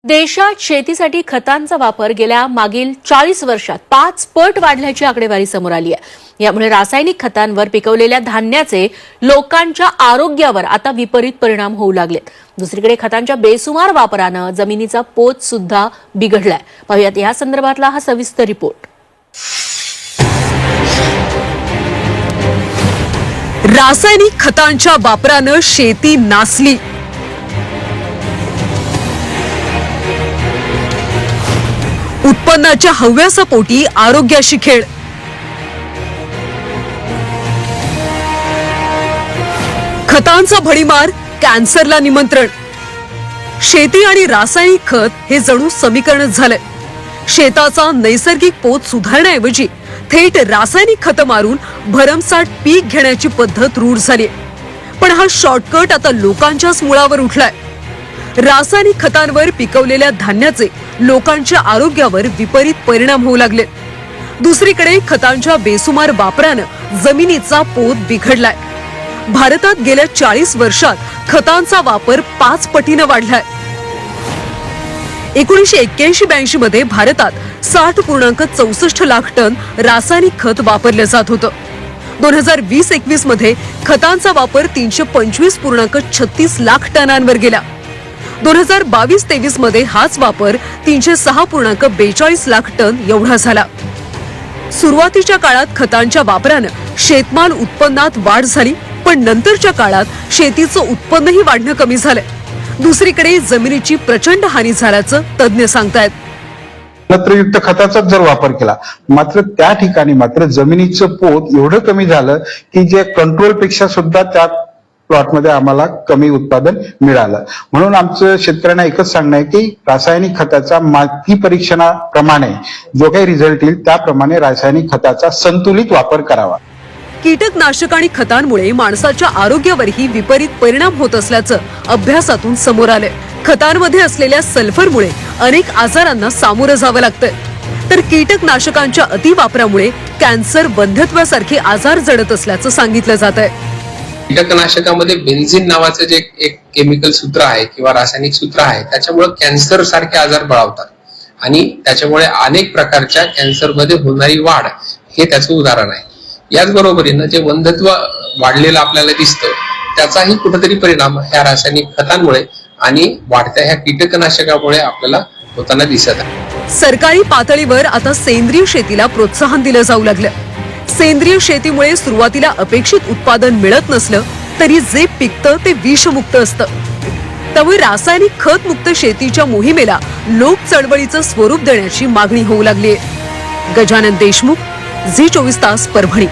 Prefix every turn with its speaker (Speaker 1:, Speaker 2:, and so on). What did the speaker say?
Speaker 1: देशात शेतीसाठी खतांचा वापर गेल्या मागील 40 वर्षात 5 पट वाढल्याची आकडेवारी समोर आली आहे। यामुळे रासायनिक खतांवर पिकवलेल्या धान्याचे लोकांच्या आरोग्यावर आता विपरीत परिणाम होऊ लागलेत। दुसरीकडे खतांच्या बेसुमार वापरानं जमिनीचा पोत सुद्धा बिघडलाय। पाहूयात या संदर्भातला हा सविस्तर रिपोर्ट।
Speaker 2: रासायनिक खतांच्या वापरानं शेती नासली। उत्पन्नाच्या हव्यासापोटी आरोग्याशी खेळ। खतांचा भडीमार, कॅन्सरला निमंत्रण। शेती आणि रासायनिक खत हे जणू समीकरणच झालंय। शेताचा नैसर्गिक पोत सुधारण्याऐवजी थेट रासायनिक खत मारून भरमसाठ पीक घेण्याची पद्धत रूढ झाली। पण हा शॉर्टकट आता लोकांच्याच मुळावर उठलाय। रासायनिक खतांवर पिकवलेल्या धान्याचे लोकांच्या आरोग्यावर विपरीत परिणाम होऊ लागले। दुसरीकडे खतांच्या बेसुमार वापरानं जमिनीचा पोत बिघडलाय। भारतात गेल्या 40 वर्षात खतांचा वापर 5 पटीने वाढलाय। 1981-82 मध्ये भारतात 60.64 लाख टन रासायनिक खत वापरले जात होतं। 2020-21 मध्ये खतांचा वापर 325.36 लाख टनांवर गेला। 2022-23 मध्ये हाच वापर 306.42 लाख टन एवढा झाला। सुरुवातीच्या काळात खतांच्या वापरानं शेतमाल उत्पन्नात वाढ झाली, पण नंतरच्या काळात शेतीचं उत्पन्नही वाढणं कमी झालंय। दुसरीकडे जमिनीची प्रचंड हानी झाल्याचं तज्ञ सांगतायत।
Speaker 3: नत्रयुक्त खताचा जर वापर केला, मात्र त्या ठिकाणी मात्र जमिनीचं पोत एवढं कमी झालं की जे कंट्रोल पेक्षा सुद्धा त्या प्लॉटमध्ये आम्हाला कमी उत्पादन मिळालं। म्हणून आमचं शेतकऱ्यांना एकच सांगणं आहे की रासायनिक खताचा माती परीक्षणाप्रमाणे जो काही रिझल्ट येईल त्याप्रमाणे रासायनिक खताचा संतुलित वापर करावा।
Speaker 2: कीटकनाशक आणि खतांमुळे माणसाच्या आरोग्यावरही विपरीत परिणाम होत असल्याचं अभ्यासातून समोर आलंय। खतांमध्ये असलेल्या सल्फरमुळे अनेक आजारांना सामोरं जावं लागतंय, तर कीटकनाशकांच्या अतिवापरामुळे कॅन्सर, वंध्यत्वासारखे आजार जडत असल्याचं सांगितलं जात आहे।
Speaker 4: कीटकनाशकामध्ये बेन्झीन नावाचं जे एक केमिकल सूत्र आहे किंवा रासायनिक सूत्र आहे, त्याच्यामुळे कॅन्सर सारखे आजार बळावतात आणि त्याच्यामुळे अनेक प्रकारच्या कॅन्सरमध्ये होणारी वाढ हे त्याचं उदाहरण आहे। याच बरोबरीनं जे वंध्यत्व वाढलेलं आपल्याला दिसतं त्याचाही कुठेतरी परिणाम ह्या रासायनिक खतांमुळे आणि वाढत्या ह्या कीटकनाशकामुळे आपल्याला होताना दिसत आहे।
Speaker 2: सरकारी पातळीवर आता सेंद्रिय शेतीला प्रोत्साहन दिलं जाऊ लागलं। सेंद्रिय शेतीमुळे सुरुवातीला अपेक्षित उत्पादन मिळत नसलं तरी जे पिकतं ते विषमुक्त असतं। त्यामुळे रासायनिक खत मुक्त शेतीच्या मोहिमेला लोक चळवळीचं स्वरूप देण्याची मागणी होऊ लागली आहे। गजानन देशमुख, झी 24 तास, परभणी।